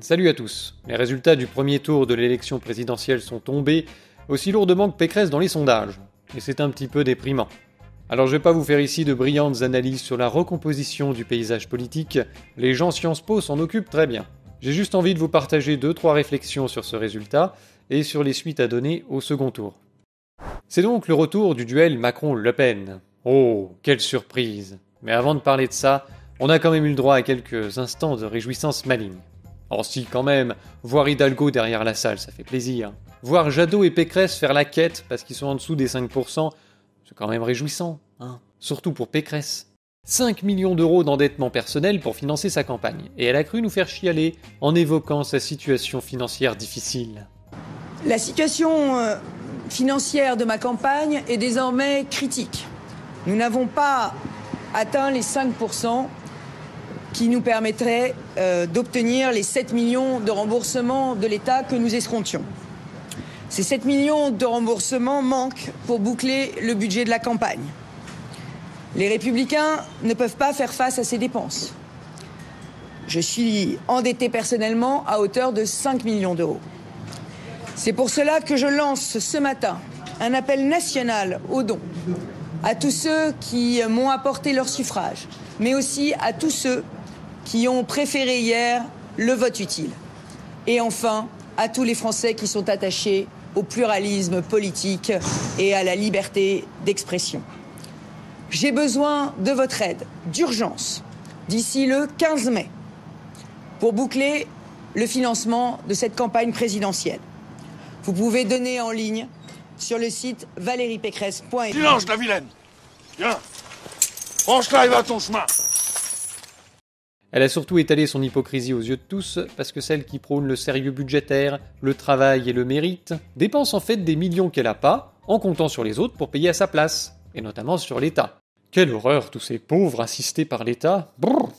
Salut à tous. Les résultats du premier tour de l'élection présidentielle sont tombés aussi lourdement que Pécresse dans les sondages. Et c'est un petit peu déprimant. Alors je vais pas vous faire ici de brillantes analyses sur la recomposition du paysage politique, les gens Sciences Po s'en occupent très bien. J'ai juste envie de vous partager 2-3 réflexions sur ce résultat et sur les suites à donner au second tour. C'est donc le retour du duel Macron-Le Pen. Oh, quelle surprise! Mais avant de parler de ça, on a quand même eu le droit à quelques instants de réjouissance maligne. Oh si, quand même, voir Hidalgo derrière la salle, ça fait plaisir. Voir Jadot et Pécresse faire la quête parce qu'ils sont en dessous des 5%, c'est quand même réjouissant, hein. Surtout pour Pécresse. 5 millions d'euros d'endettement personnel pour financer sa campagne. Et elle a cru nous faire chialer en évoquant sa situation financière difficile. La situation financière de ma campagne est désormais critique. Nous n'avons pas atteint les 5% qui nous permettraient d'obtenir les 7 millions de remboursements de l'État que nous escomptions. Ces 7 millions de remboursements manquent pour boucler le budget de la campagne. Les Républicains ne peuvent pas faire face à ces dépenses. Je suis endetté personnellement à hauteur de 5 millions d'euros. C'est pour cela que je lance ce matin un appel national aux dons à tous ceux qui m'ont apporté leur suffrage, mais aussi à tous ceux qui ont préféré hier le vote utile. Et enfin, à tous les Français qui sont attachés au pluralisme politique et à la liberté d'expression. J'ai besoin de votre aide, d'urgence, d'ici le 15 mai, pour boucler le financement de cette campagne présidentielle. Vous pouvez donner en ligne sur le site valeriepécresse.fr. Silence, la vilaine! Viens! Franche-la et va ton chemin! Elle a surtout étalé son hypocrisie aux yeux de tous, parce que celle qui prône le sérieux budgétaire, le travail et le mérite, dépense en fait des millions qu'elle a pas, en comptant sur les autres pour payer à sa place, et notamment sur l'État. Quelle horreur, tous ces pauvres assistés par l'État. Brrr.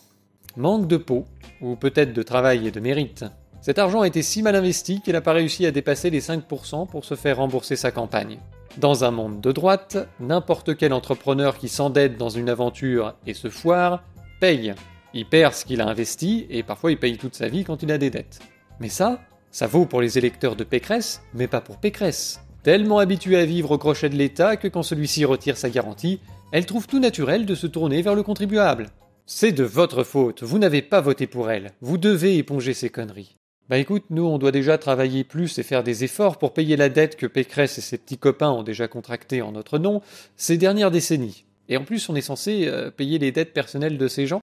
Manque de peau, ou peut-être de travail et de mérite. Cet argent a été si mal investi qu'il n'a pas réussi à dépasser les 5% pour se faire rembourser sa campagne. Dans un monde de droite, n'importe quel entrepreneur qui s'endette dans une aventure et se foire, paye. Il perd ce qu'il a investi, et parfois il paye toute sa vie quand il a des dettes. Mais ça vaut pour les électeurs de Pécresse, mais pas pour Pécresse. Tellement habituée à vivre au crochet de l'État que quand celui-ci retire sa garantie, elle trouve tout naturel de se tourner vers le contribuable. C'est de votre faute, vous n'avez pas voté pour elle, vous devez éponger ces conneries. Bah écoute, nous on doit déjà travailler plus et faire des efforts pour payer la dette que Pécresse et ses petits copains ont déjà contractée en notre nom ces dernières décennies. Et en plus on est censé payer les dettes personnelles de ces gens.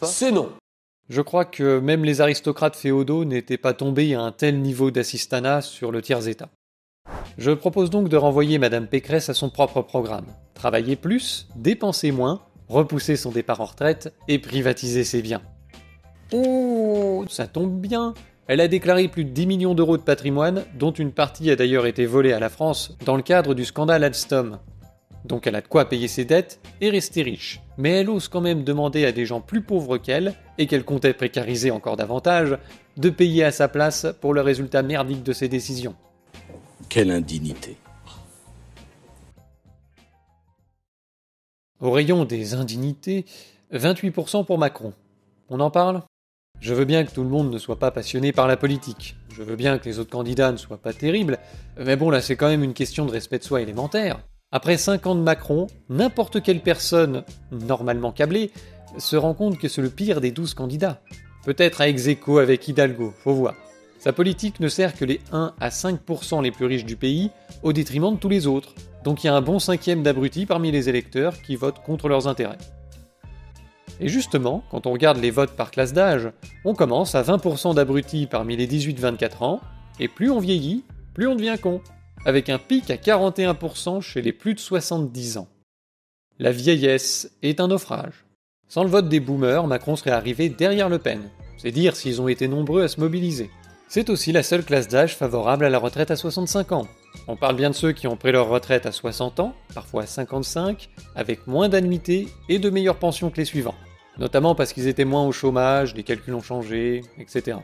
C'est non. Je crois que même les aristocrates féodaux n'étaient pas tombés à un tel niveau d'assistanat sur le tiers-état. Je propose donc de renvoyer Madame Pécresse à son propre programme. Travailler plus, dépenser moins, repousser son départ en retraite et privatiser ses biens. Oh, ça tombe bien. Elle a déclaré plus de 10 millions d'euros de patrimoine, dont une partie a d'ailleurs été volée à la France dans le cadre du scandale Alstom. Donc elle a de quoi payer ses dettes et rester riche. Mais elle ose quand même demander à des gens plus pauvres qu'elle, et qu'elle comptait précariser encore davantage, de payer à sa place pour le résultat merdique de ses décisions. Quelle indignité. Au rayon des indignités, 28% pour Macron. On en parle ? Je veux bien que tout le monde ne soit pas passionné par la politique. Je veux bien que les autres candidats ne soient pas terribles. Mais bon, là c'est quand même une question de respect de soi élémentaire. Après 5 ans de Macron, n'importe quelle personne, normalement câblée, se rend compte que c'est le pire des 12 candidats. Peut-être à ex-aequo avec Hidalgo, faut voir. Sa politique ne sert que les 1 à 5% les plus riches du pays, au détriment de tous les autres. Donc il y a un bon 5e d'abrutis parmi les électeurs qui votent contre leurs intérêts. Et justement, quand on regarde les votes par classe d'âge, on commence à 20% d'abrutis parmi les 18-24 ans, et plus on vieillit, plus on devient con, avec un pic à 41% chez les plus de 70 ans. La vieillesse est un naufrage. Sans le vote des boomers, Macron serait arrivé derrière Le Pen. C'est dire s'ils ont été nombreux à se mobiliser. C'est aussi la seule classe d'âge favorable à la retraite à 65 ans. On parle bien de ceux qui ont pris leur retraite à 60 ans, parfois à 55, avec moins d'annuités et de meilleures pensions que les suivants. Notamment parce qu'ils étaient moins au chômage, les calculs ont changé, etc.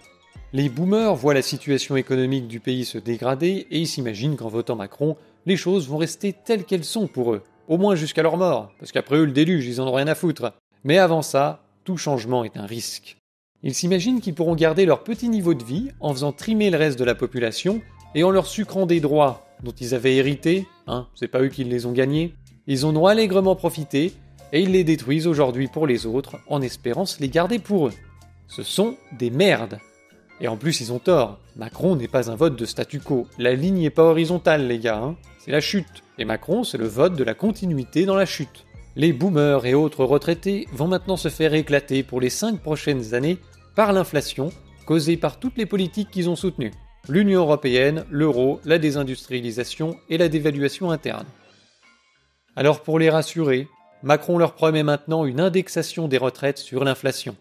Les boomers voient la situation économique du pays se dégrader et ils s'imaginent qu'en votant Macron, les choses vont rester telles qu'elles sont pour eux. Au moins jusqu'à leur mort, parce qu'après eux le déluge, ils en ont rien à foutre. Mais avant ça, tout changement est un risque. Ils s'imaginent qu'ils pourront garder leur petit niveau de vie en faisant trimer le reste de la population et en leur sucrant des droits dont ils avaient hérité, c'est pas eux qui les ont gagnés, ils en ont allègrement profité et ils les détruisent aujourd'hui pour les autres en espérant se les garder pour eux. Ce sont des merdes. Et en plus ils ont tort, Macron n'est pas un vote de statu quo, la ligne n'est pas horizontale les gars, c'est la chute, et Macron c'est le vote de la continuité dans la chute. Les boomers et autres retraités vont maintenant se faire éclater pour les 5 prochaines années par l'inflation causée par toutes les politiques qu'ils ont soutenues. L'Union européenne, l'euro, la désindustrialisation et la dévaluation interne. Alors pour les rassurer, Macron leur promet maintenant une indexation des retraites sur l'inflation.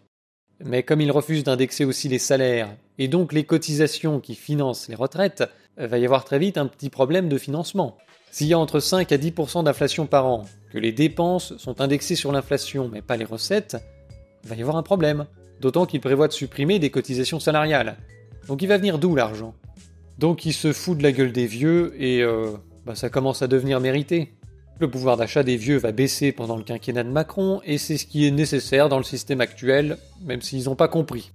Mais comme il refuse d'indexer aussi les salaires, et donc les cotisations qui financent les retraites, va y avoir très vite un petit problème de financement. S'il y a entre 5 à 10% d'inflation par an, que les dépenses sont indexées sur l'inflation mais pas les recettes, va y avoir un problème. D'autant qu'il prévoit de supprimer des cotisations salariales. Donc il va venir d'où l'argent ? Donc il se fout de la gueule des vieux et ça commence à devenir mérité. Le pouvoir d'achat des vieux va baisser pendant le quinquennat de Macron et c'est ce qui est nécessaire dans le système actuel, même s'ils n'ont pas compris.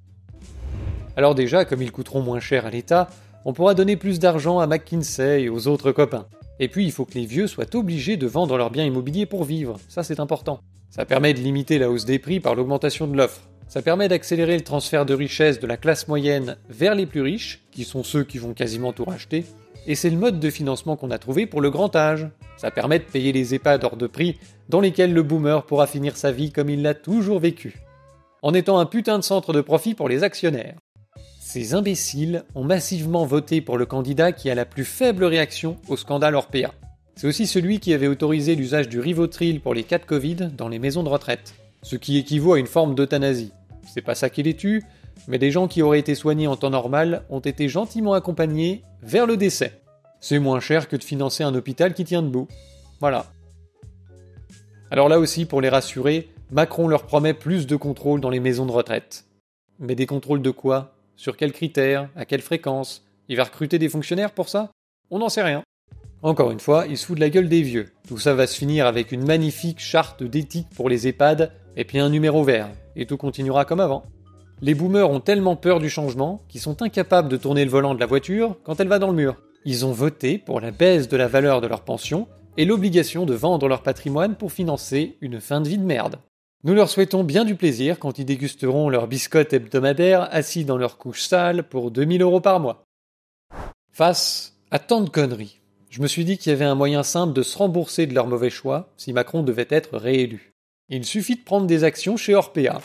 Alors déjà, comme ils coûteront moins cher à l'État, on pourra donner plus d'argent à McKinsey et aux autres copains. Et puis il faut que les vieux soient obligés de vendre leurs biens immobiliers pour vivre, ça c'est important. Ça permet de limiter la hausse des prix par l'augmentation de l'offre. Ça permet d'accélérer le transfert de richesse de la classe moyenne vers les plus riches, qui sont ceux qui vont quasiment tout racheter, et c'est le mode de financement qu'on a trouvé pour le grand âge. Ça permet de payer les EHPAD hors de prix, dans lesquels le boomer pourra finir sa vie comme il l'a toujours vécu. En étant un putain de centre de profit pour les actionnaires. Ces imbéciles ont massivement voté pour le candidat qui a la plus faible réaction au scandale Orpea. C'est aussi celui qui avait autorisé l'usage du Rivotril pour les cas de Covid dans les maisons de retraite. Ce qui équivaut à une forme d'euthanasie. C'est pas ça qui les tue, mais des gens qui auraient été soignés en temps normal ont été gentiment accompagnés vers le décès. C'est moins cher que de financer un hôpital qui tient debout. Voilà. Alors là aussi, pour les rassurer, Macron leur promet plus de contrôles dans les maisons de retraite. Mais des contrôles de quoi ? Sur quels critères ? À quelle fréquence ? Il va recruter des fonctionnaires pour ça ? On n'en sait rien. Encore une fois, il se fout de la gueule des vieux. Tout ça va se finir avec une magnifique charte d'éthique pour les EHPAD et puis un numéro vert. Et tout continuera comme avant. Les boomers ont tellement peur du changement qu'ils sont incapables de tourner le volant de la voiture quand elle va dans le mur. Ils ont voté pour la baisse de la valeur de leur pension et l'obligation de vendre leur patrimoine pour financer une fin de vie de merde. Nous leur souhaitons bien du plaisir quand ils dégusteront leur biscotte hebdomadaire assis dans leur couche sale pour 2000 € par mois. Face à tant de conneries, je me suis dit qu'il y avait un moyen simple de se rembourser de leur mauvais choix si Macron devait être réélu. Il suffit de prendre des actions chez Orpea.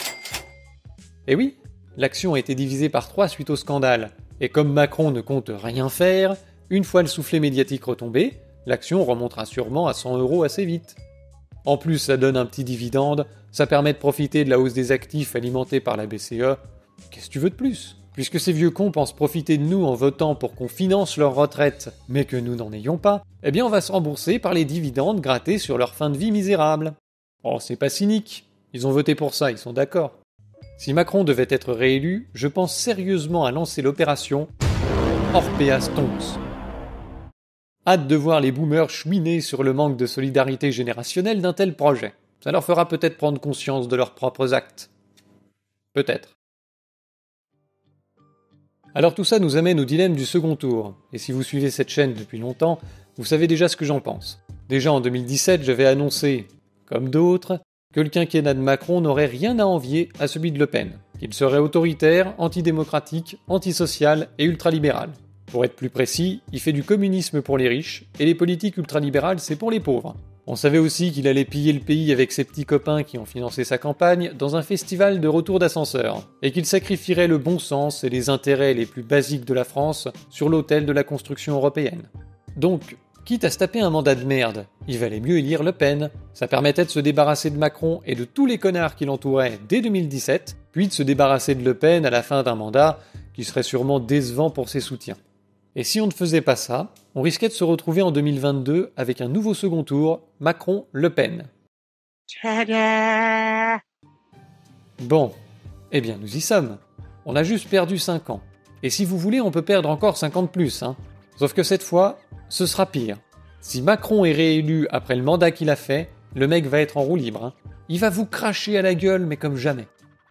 Et oui, l'action a été divisée par 3 suite au scandale, et comme Macron ne compte rien faire, une fois le soufflet médiatique retombé, l'action remontera sûrement à 100 € assez vite. En plus, ça donne un petit dividende, ça permet de profiter de la hausse des actifs alimentés par la BCE. Qu'est-ce que tu veux de plus ? Puisque ces vieux cons pensent profiter de nous en votant pour qu'on finance leur retraite, mais que nous n'en ayons pas, eh bien on va se rembourser par les dividendes grattés sur leur fin de vie misérable. Oh, c'est pas cynique, ils ont voté pour ça, ils sont d'accord. Si Macron devait être réélu, je pense sérieusement à lancer l'opération Orpea Stonks. Hâte de voir les boomers chouiner sur le manque de solidarité générationnelle d'un tel projet. Ça leur fera peut-être prendre conscience de leurs propres actes. Peut-être. Alors tout ça nous amène au dilemme du second tour, et si vous suivez cette chaîne depuis longtemps, vous savez déjà ce que j'en pense. Déjà en 2017, j'avais annoncé, comme d'autres, que le quinquennat de Macron n'aurait rien à envier à celui de Le Pen, qu'il serait autoritaire, antidémocratique, antisocial et ultralibéral. Pour être plus précis, il fait du communisme pour les riches, et les politiques ultralibérales c'est pour les pauvres. On savait aussi qu'il allait piller le pays avec ses petits copains qui ont financé sa campagne dans un festival de retour d'ascenseur, et qu'il sacrifierait le bon sens et les intérêts les plus basiques de la France sur l'autel de la construction européenne. Donc, quitte à se taper un mandat de merde, il valait mieux élire Le Pen. Ça permettait de se débarrasser de Macron et de tous les connards qui l'entouraient dès 2017, puis de se débarrasser de Le Pen à la fin d'un mandat qui serait sûrement décevant pour ses soutiens. Et si on ne faisait pas ça, on risquait de se retrouver en 2022 avec un nouveau second tour, Macron-Le Pen. Tada ! Bon, eh bien nous y sommes. On a juste perdu 5 ans. Et si vous voulez, on peut perdre encore 5 ans de plus, hein. Sauf que cette fois, ce sera pire. Si Macron est réélu après le mandat qu'il a fait, le mec va être en roue libre, hein. Il va vous cracher à la gueule, mais comme jamais.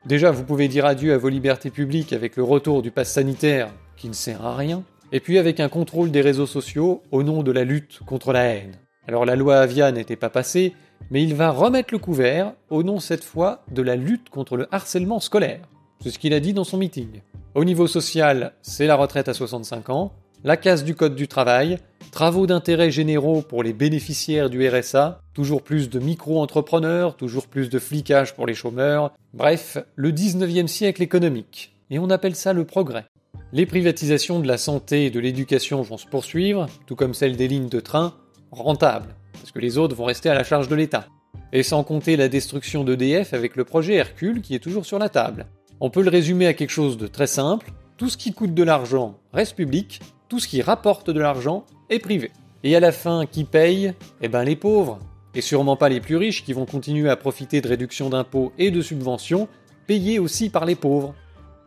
Déjà, vous pouvez dire adieu à vos libertés publiques avec le retour du pass sanitaire, qui ne sert à rien, et puis avec un contrôle des réseaux sociaux au nom de la lutte contre la haine. Alors la loi Avia n'était pas passée, mais il va remettre le couvert, au nom cette fois de la lutte contre le harcèlement scolaire. C'est ce qu'il a dit dans son meeting. Au niveau social, c'est la retraite à 65 ans, la casse du code du travail, travaux d'intérêt généraux pour les bénéficiaires du RSA, toujours plus de micro-entrepreneurs, toujours plus de flicage pour les chômeurs, bref, le 19e siècle économique. Et on appelle ça le progrès. Les privatisations de la santé et de l'éducation vont se poursuivre, tout comme celles des lignes de train, rentables, parce que les autres vont rester à la charge de l'État. Et sans compter la destruction d'EDF avec le projet Hercule qui est toujours sur la table. On peut le résumer à quelque chose de très simple, tout ce qui coûte de l'argent reste public, tout ce qui rapporte de l'argent est privé. Et à la fin, qui paye ? Eh ben les pauvres. Et sûrement pas les plus riches qui vont continuer à profiter de réductions d'impôts et de subventions, payées aussi par les pauvres.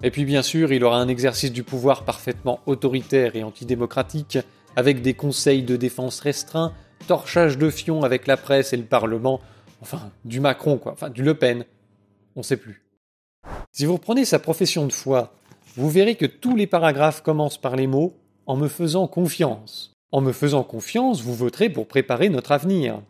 Et puis bien sûr, il aura un exercice du pouvoir parfaitement autoritaire et antidémocratique, avec des conseils de défense restreints, torchage de fion avec la presse et le Parlement, enfin, du Macron quoi, enfin du Le Pen, on sait plus. Si vous reprenez sa profession de foi, vous verrez que tous les paragraphes commencent par les mots « en me faisant confiance ». En me faisant confiance, vous voterez pour préparer notre avenir.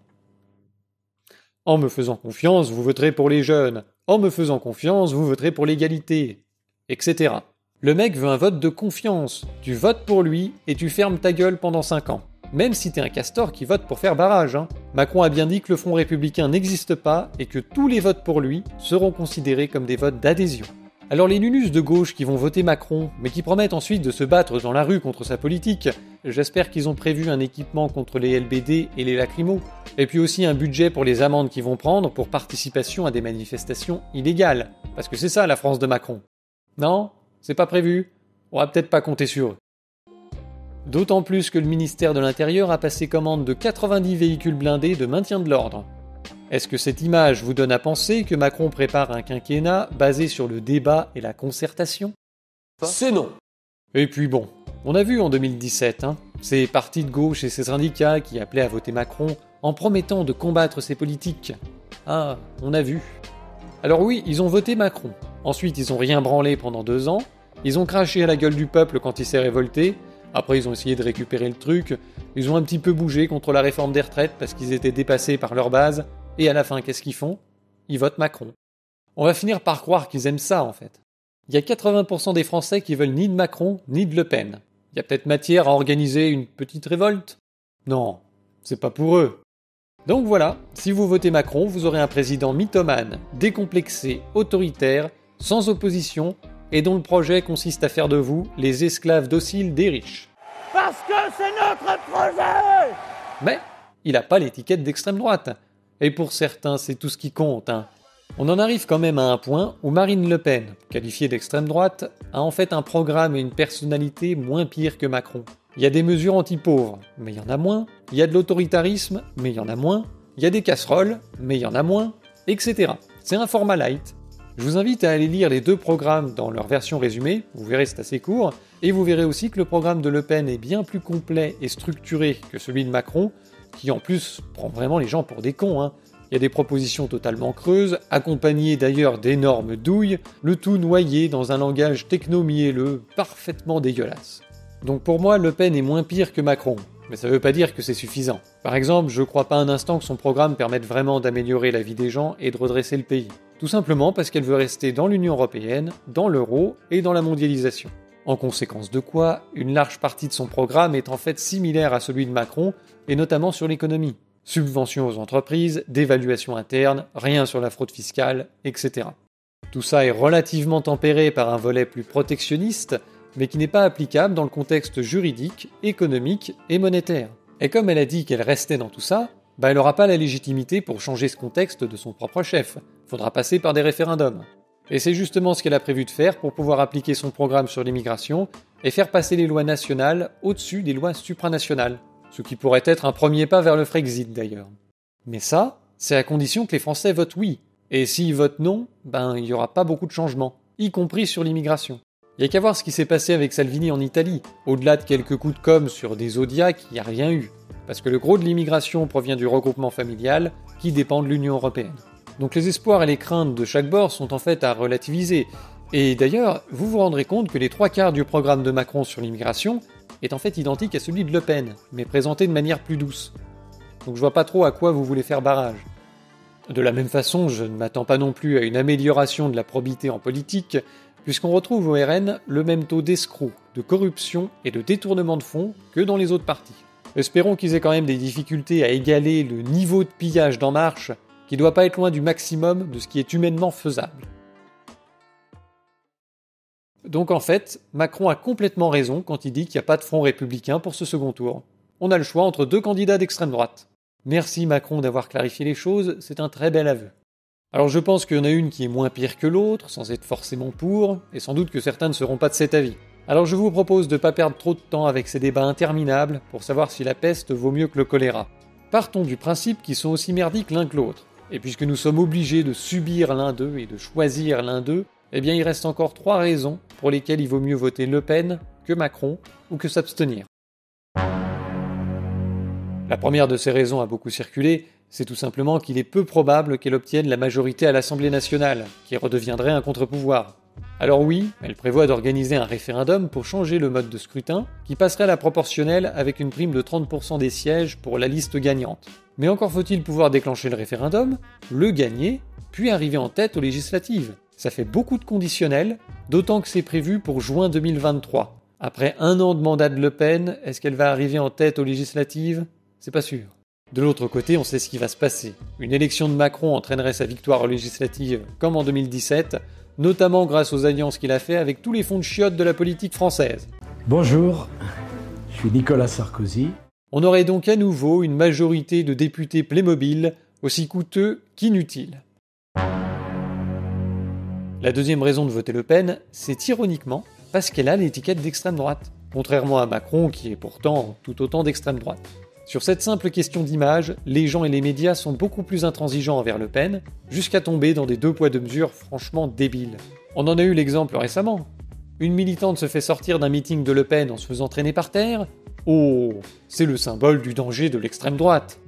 En me faisant confiance, vous voterez pour les jeunes. En me faisant confiance, vous voterez pour l'égalité. Etc. Le mec veut un vote de confiance. Tu votes pour lui et tu fermes ta gueule pendant 5 ans. Même si t'es un castor qui vote pour faire barrage. Macron a bien dit que le Front républicain n'existe pas et que tous les votes pour lui seront considérés comme des votes d'adhésion. Alors les nunus de gauche qui vont voter Macron, mais qui promettent ensuite de se battre dans la rue contre sa politique, j'espère qu'ils ont prévu un équipement contre les LBD et les lacrymos, et puis aussi un budget pour les amendes qu'ils vont prendre pour participation à des manifestations illégales. Parce que c'est ça la France de Macron. Non ? C'est pas prévu ? On va peut-être pas compter sur eux. D'autant plus que le ministère de l'Intérieur a passé commande de 90 véhicules blindés de maintien de l'ordre. Est-ce que cette image vous donne à penser que Macron prépare un quinquennat basé sur le débat et la concertation ? C'est non. Et puis bon, on a vu en 2017, ces partis de gauche et ces syndicats qui appelaient à voter Macron en promettant de combattre ses politiques. Ah, on a vu. Alors oui, ils ont voté Macron. Ensuite, ils ont rien branlé pendant 2 ans. Ils ont craché à la gueule du peuple quand il s'est révolté. Après, ils ont essayé de récupérer le truc. Ils ont un petit peu bougé contre la réforme des retraites parce qu'ils étaient dépassés par leur base. Et à la fin, qu'est-ce qu'ils font ? Ils votent Macron. On va finir par croire qu'ils aiment ça, en fait. Il y a 80% des Français qui veulent ni de Macron, ni de Le Pen. Il y a peut-être matière à organiser une petite révolte ? Non, c'est pas pour eux. Donc voilà, si vous votez Macron, vous aurez un président mythomane, décomplexé, autoritaire, sans opposition, et dont le projet consiste à faire de vous les esclaves dociles des riches. Parce que c'est notre projet ! Mais il n'a pas l'étiquette d'extrême droite. Et pour certains, c'est tout ce qui compte. On en arrive quand même à un point où Marine Le Pen, qualifiée d'extrême droite, a en fait un programme et une personnalité moins pire que Macron. Il y a des mesures anti-pauvres, mais il y en a moins. Il y a de l'autoritarisme, mais il y en a moins. Il y a des casseroles, mais il y en a moins, etc. C'est un format light. Je vous invite à aller lire les 2 programmes dans leur version résumée, vous verrez c'est assez court, et vous verrez aussi que le programme de Le Pen est bien plus complet et structuré que celui de Macron, qui en plus prend vraiment les gens pour des cons. Il y a des propositions totalement creuses, accompagnées d'ailleurs d'énormes douilles, le tout noyé dans un langage techno-mielleux parfaitement dégueulasse. Donc pour moi, Le Pen est moins pire que Macron, mais ça veut pas dire que c'est suffisant. Par exemple, je crois pas un instant que son programme permette vraiment d'améliorer la vie des gens et de redresser le pays. Tout simplement parce qu'elle veut rester dans l'Union Européenne, dans l'euro et dans la mondialisation. En conséquence de quoi, une large partie de son programme est en fait similaire à celui de Macron, et notamment sur l'économie. Subventions aux entreprises, dévaluation interne, rien sur la fraude fiscale, etc. Tout ça est relativement tempéré par un volet plus protectionniste, mais qui n'est pas applicable dans le contexte juridique, économique et monétaire. Et comme elle a dit qu'elle restait dans tout ça, elle n'aura pas la légitimité pour changer ce contexte de son propre chef. Faudra passer par des référendums. Et c'est justement ce qu'elle a prévu de faire pour pouvoir appliquer son programme sur l'immigration et faire passer les lois nationales au-dessus des lois supranationales. Ce qui pourrait être un premier pas vers le Frexit d'ailleurs. Mais ça, c'est à condition que les Français votent oui. Et s'ils votent non, il n'y aura pas beaucoup de changements, y compris sur l'immigration. Il n'y a qu'à voir ce qui s'est passé avec Salvini en Italie. Au-delà de quelques coups de com' sur des Zodiacs, il n'y a rien eu. Parce que le gros de l'immigration provient du regroupement familial, qui dépend de l'Union Européenne. Donc les espoirs et les craintes de chaque bord sont en fait à relativiser. Et d'ailleurs, vous vous rendrez compte que les 3/4 du programme de Macron sur l'immigration est en fait identique à celui de Le Pen, mais présenté de manière plus douce. Donc je vois pas trop à quoi vous voulez faire barrage. De la même façon, je ne m'attends pas non plus à une amélioration de la probité en politique, puisqu'on retrouve au RN le même taux d'escrocs, de corruption et de détournement de fonds que dans les autres partis. Espérons qu'ils aient quand même des difficultés à égaler le niveau de pillage d'En Marche, qui doit pas être loin du maximum de ce qui est humainement faisable. Donc en fait, Macron a complètement raison quand il dit qu'il n'y a pas de front républicain pour ce second tour. On a le choix entre 2 candidats d'extrême droite. Merci Macron d'avoir clarifié les choses, c'est un très bel aveu. Alors je pense qu'il y en a une qui est moins pire que l'autre, sans être forcément pour, et sans doute que certains ne seront pas de cet avis. Alors je vous propose de ne pas perdre trop de temps avec ces débats interminables pour savoir si la peste vaut mieux que le choléra. Partons du principe qu'ils sont aussi merdiques l'un que l'autre. Et puisque nous sommes obligés de subir l'un d'eux et de choisir l'un d'eux, eh bien il reste encore 3 raisons pour lesquelles il vaut mieux voter Le Pen que Macron ou que s'abstenir. La première de ces raisons a beaucoup circulé, c'est tout simplement qu'il est peu probable qu'elle obtienne la majorité à l'Assemblée nationale, qui redeviendrait un contre-pouvoir. Alors oui, elle prévoit d'organiser un référendum pour changer le mode de scrutin, qui passerait à la proportionnelle avec une prime de 30% des sièges pour la liste gagnante. Mais encore faut-il pouvoir déclencher le référendum, le gagner, puis arriver en tête aux législatives. Ça fait beaucoup de conditionnels, d'autant que c'est prévu pour juin 2023. Après 1 an de mandat de Le Pen, est-ce qu'elle va arriver en tête aux législatives ? C'est pas sûr. De l'autre côté, on sait ce qui va se passer. Une élection de Macron entraînerait sa victoire aux législatives comme en 2017, notamment grâce aux alliances qu'il a fait avec tous les fonds de chiottes de la politique française. Bonjour, je suis Nicolas Sarkozy. On aurait donc à nouveau une majorité de députés Playmobil, aussi coûteux qu'inutiles. La deuxième raison de voter Le Pen, c'est ironiquement parce qu'elle a l'étiquette d'extrême droite, contrairement à Macron qui est pourtant tout autant d'extrême droite. Sur cette simple question d'image, les gens et les médias sont beaucoup plus intransigeants envers Le Pen, jusqu'à tomber dans des 2 poids 2 mesures franchement débiles. On en a eu l'exemple récemment. Une militante se fait sortir d'un meeting de Le Pen en se faisant traîner par terre. Oh, c'est le symbole du danger de l'extrême droite.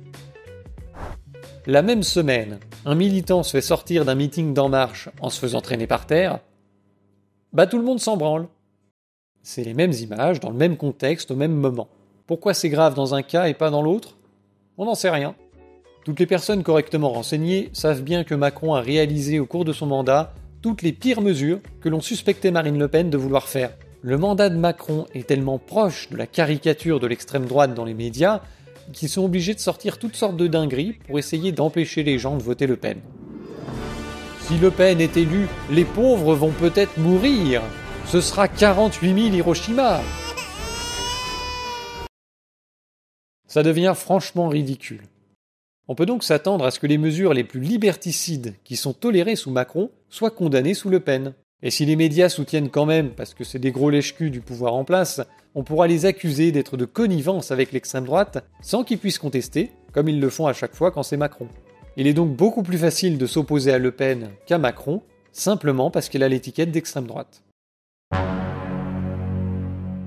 La même semaine, un militant se fait sortir d'un meeting d'En Marche en se faisant traîner par terre. Bah tout le monde s'en branle. C'est les mêmes images, dans le même contexte, au même moment. Pourquoi c'est grave dans un cas et pas dans l'autre ? On n'en sait rien. Toutes les personnes correctement renseignées savent bien que Macron a réalisé au cours de son mandat toutes les pires mesures que l'on suspectait Marine Le Pen de vouloir faire. Le mandat de Macron est tellement proche de la caricature de l'extrême droite dans les médias qu'ils sont obligés de sortir toutes sortes de dingueries pour essayer d'empêcher les gens de voter Le Pen. Si Le Pen est élu, les pauvres vont peut-être mourir. Ce sera 48 000 Hiroshima. Ça devient franchement ridicule. On peut donc s'attendre à ce que les mesures les plus liberticides qui sont tolérées sous Macron soient condamnées sous Le Pen. Et si les médias soutiennent quand même, parce que c'est des gros lèche-culs du pouvoir en place, on pourra les accuser d'être de connivence avec l'extrême droite sans qu'ils puissent contester, comme ils le font à chaque fois quand c'est Macron. Il est donc beaucoup plus facile de s'opposer à Le Pen qu'à Macron, simplement parce qu'elle a l'étiquette d'extrême droite.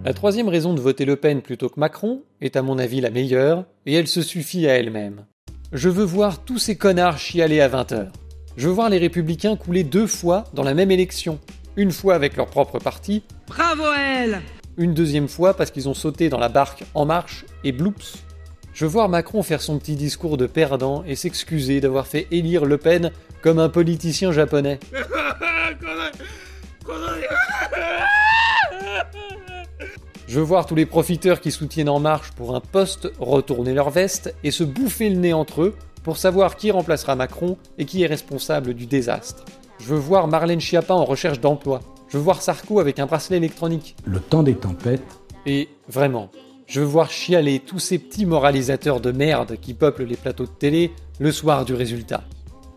La troisième raison de voter Le Pen plutôt que Macron est à mon avis la meilleure, et elle se suffit à elle-même. Je veux voir tous ces connards chialer à 20h. Je veux voir les Républicains couler 2 fois dans la même élection. Une fois avec leur propre parti. Bravo à elle! Une deuxième fois parce qu'ils ont sauté dans la barque En Marche et bloops. Je veux voir Macron faire son petit discours de perdant et s'excuser d'avoir fait élire Le Pen comme un politicien japonais. Je veux voir tous les profiteurs qui soutiennent En Marche pour un poste retourner leur veste et se bouffer le nez entre eux pour savoir qui remplacera Macron et qui est responsable du désastre. Je veux voir Marlène Schiappa en recherche d'emploi. Je veux voir Sarko avec un bracelet électronique. Le temps des tempêtes. Et vraiment, je veux voir chialer tous ces petits moralisateurs de merde qui peuplent les plateaux de télé le soir du résultat.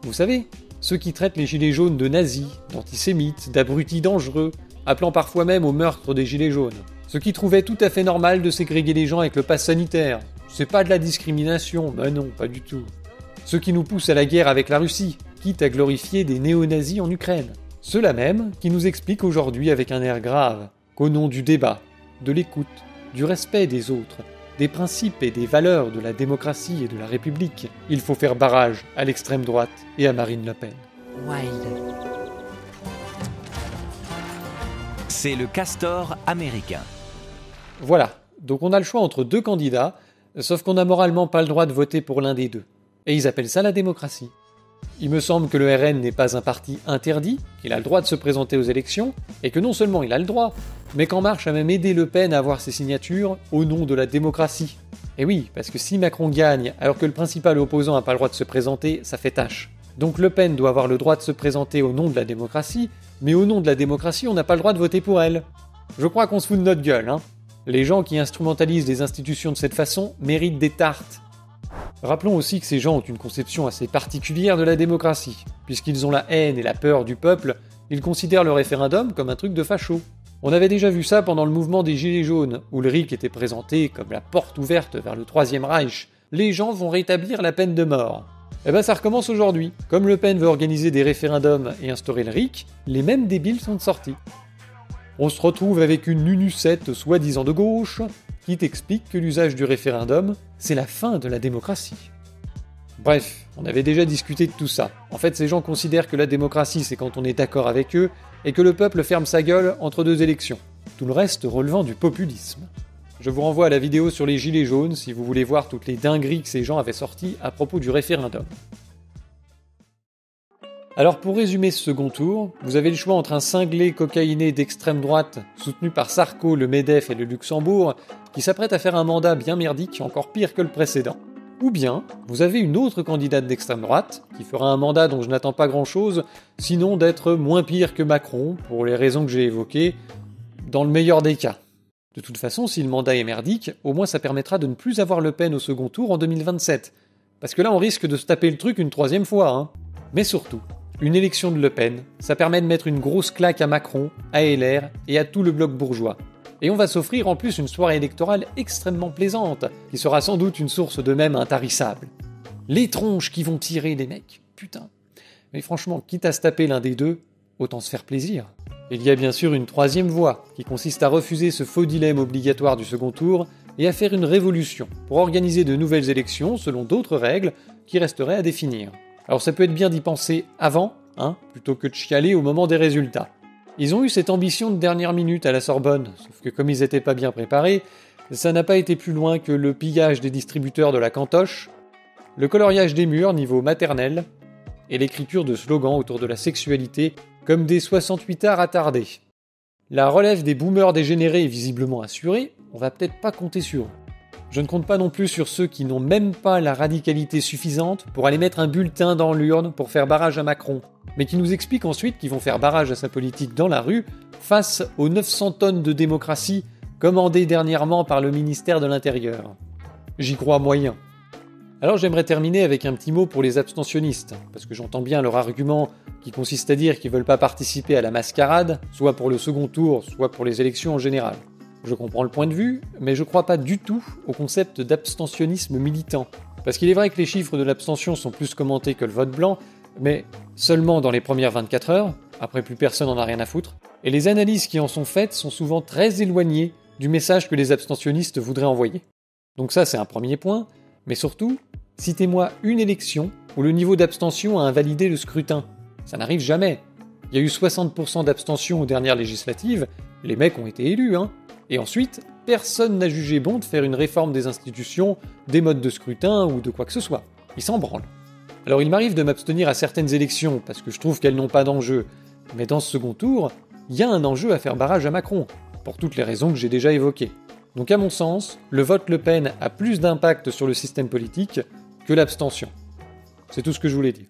Vous savez, ceux qui traitent les gilets jaunes de nazis, d'antisémites, d'abrutis dangereux, appelant parfois même au meurtre des gilets jaunes. Ceux qui trouvaient tout à fait normal de ségréguer les gens avec le pass sanitaire. C'est pas de la discrimination, ben non, pas du tout. Ceux qui nous poussent à la guerre avec la Russie, quitte à glorifier des néo-nazis en Ukraine. Ceux-là même qui nous expliquent aujourd'hui avec un air grave qu'au nom du débat, de l'écoute, du respect des autres, des principes et des valeurs de la démocratie et de la République, il faut faire barrage à l'extrême droite et à Marine Le Pen. Wild. C'est le castor américain. Voilà, donc on a le choix entre deux candidats, sauf qu'on n'a moralement pas le droit de voter pour l'un des deux. Et ils appellent ça la démocratie. Il me semble que le RN n'est pas un parti interdit, qu'il a le droit de se présenter aux élections, et que non seulement il a le droit, mais qu'En Marche a même aidé Le Pen à avoir ses signatures au nom de la démocratie. Et oui, parce que si Macron gagne alors que le principal opposant n'a pas le droit de se présenter, ça fait tâche. Donc Le Pen doit avoir le droit de se présenter au nom de la démocratie, mais au nom de la démocratie, on n'a pas le droit de voter pour elle. Je crois qu'on se fout de notre gueule, hein. Les gens qui instrumentalisent les institutions de cette façon méritent des tartes. Rappelons aussi que ces gens ont une conception assez particulière de la démocratie. Puisqu'ils ont la haine et la peur du peuple, ils considèrent le référendum comme un truc de facho. On avait déjà vu ça pendant le mouvement des Gilets jaunes, où le RIC était présenté comme la porte ouverte vers le Troisième Reich. Les gens vont rétablir la peine de mort. Eh ben ça recommence aujourd'hui. Comme Le Pen veut organiser des référendums et instaurer le RIC, les mêmes débiles sont sortis. On se retrouve avec une nunucette soi-disant de gauche qui t'explique que l'usage du référendum, c'est la fin de la démocratie. Bref, on avait déjà discuté de tout ça. En fait, ces gens considèrent que la démocratie, c'est quand on est d'accord avec eux, et que le peuple ferme sa gueule entre deux élections. Tout le reste relevant du populisme. Je vous renvoie à la vidéo sur les Gilets jaunes si vous voulez voir toutes les dingueries que ces gens avaient sorties à propos du référendum. Alors pour résumer ce second tour, vous avez le choix entre un cinglé cocaïné d'extrême droite, soutenu par Sarko, le MEDEF et le Luxembourg, qui s'apprête à faire un mandat bien merdique, encore pire que le précédent. Ou bien, vous avez une autre candidate d'extrême droite, qui fera un mandat dont je n'attends pas grand-chose, sinon d'être moins pire que Macron, pour les raisons que j'ai évoquées, dans le meilleur des cas. De toute façon, si le mandat est merdique, au moins ça permettra de ne plus avoir Le Pen au second tour en 2027. Parce que là, on risque de se taper le truc une troisième fois, hein. Mais surtout, une élection de Le Pen, ça permet de mettre une grosse claque à Macron, à LR et à tout le bloc bourgeois. Et on va s'offrir en plus une soirée électorale extrêmement plaisante, qui sera sans doute une source de mèmes intarissables. Les tronches qui vont tirer les mecs, putain. Mais franchement, quitte à se taper l'un des deux, autant se faire plaisir. Il y a bien sûr une troisième voie, qui consiste à refuser ce faux dilemme obligatoire du second tour et à faire une révolution, pour organiser de nouvelles élections selon d'autres règles qui resteraient à définir. Alors ça peut être bien d'y penser avant, plutôt que de chialer au moment des résultats. Ils ont eu cette ambition de dernière minute à la Sorbonne, sauf que comme ils n'étaient pas bien préparés, ça n'a pas été plus loin que le pillage des distributeurs de la cantoche, le coloriage des murs niveau maternel, et l'écriture de slogans autour de la sexualité comme des 68ards attardés. La relève des boomers dégénérés est visiblement assurée, on va peut-être pas compter sur eux. Je ne compte pas non plus sur ceux qui n'ont même pas la radicalité suffisante pour aller mettre un bulletin dans l'urne pour faire barrage à Macron, mais qui nous expliquent ensuite qu'ils vont faire barrage à sa politique dans la rue face aux 900 tonnes de démocratie commandées dernièrement par le ministère de l'Intérieur. J'y crois moyen. Alors j'aimerais terminer avec un petit mot pour les abstentionnistes, parce que j'entends bien leur argument qui consiste à dire qu'ils veulent pas participer à la mascarade, soit pour le second tour, soit pour les élections en général. Je comprends le point de vue, mais je crois pas du tout au concept d'abstentionnisme militant. Parce qu'il est vrai que les chiffres de l'abstention sont plus commentés que le vote blanc, mais seulement dans les premières 24 heures, après plus personne n'en a rien à foutre, et les analyses qui en sont faites sont souvent très éloignées du message que les abstentionnistes voudraient envoyer. Donc ça c'est un premier point, mais surtout, citez-moi une élection où le niveau d'abstention a invalidé le scrutin. Ça n'arrive jamais. Il y a eu 60% d'abstention aux dernières législatives, les mecs ont été élus, Et ensuite, personne n'a jugé bon de faire une réforme des institutions, des modes de scrutin ou de quoi que ce soit. Ils s'en branlent. Alors il m'arrive de m'abstenir à certaines élections parce que je trouve qu'elles n'ont pas d'enjeu. Mais dans ce second tour, il y a un enjeu à faire barrage à Macron, pour toutes les raisons que j'ai déjà évoquées. Donc à mon sens, le vote Le Pen a plus d'impact sur le système politique que l'abstention. C'est tout ce que je voulais dire.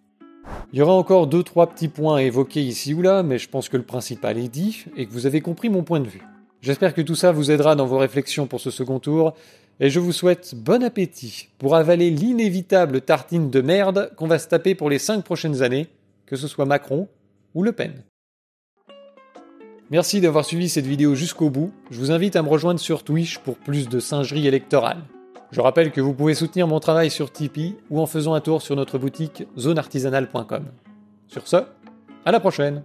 Il y aura encore 2-3 petits points à évoquer ici ou là, mais je pense que le principal est dit et que vous avez compris mon point de vue. J'espère que tout ça vous aidera dans vos réflexions pour ce second tour, et je vous souhaite bon appétit pour avaler l'inévitable tartine de merde qu'on va se taper pour les 5 prochaines années, que ce soit Macron ou Le Pen. Merci d'avoir suivi cette vidéo jusqu'au bout, je vous invite à me rejoindre sur Twitch pour plus de singerie électorale. Je rappelle que vous pouvez soutenir mon travail sur Tipeee ou en faisant un tour sur notre boutique zoneartisanale.com. Sur ce, à la prochaine!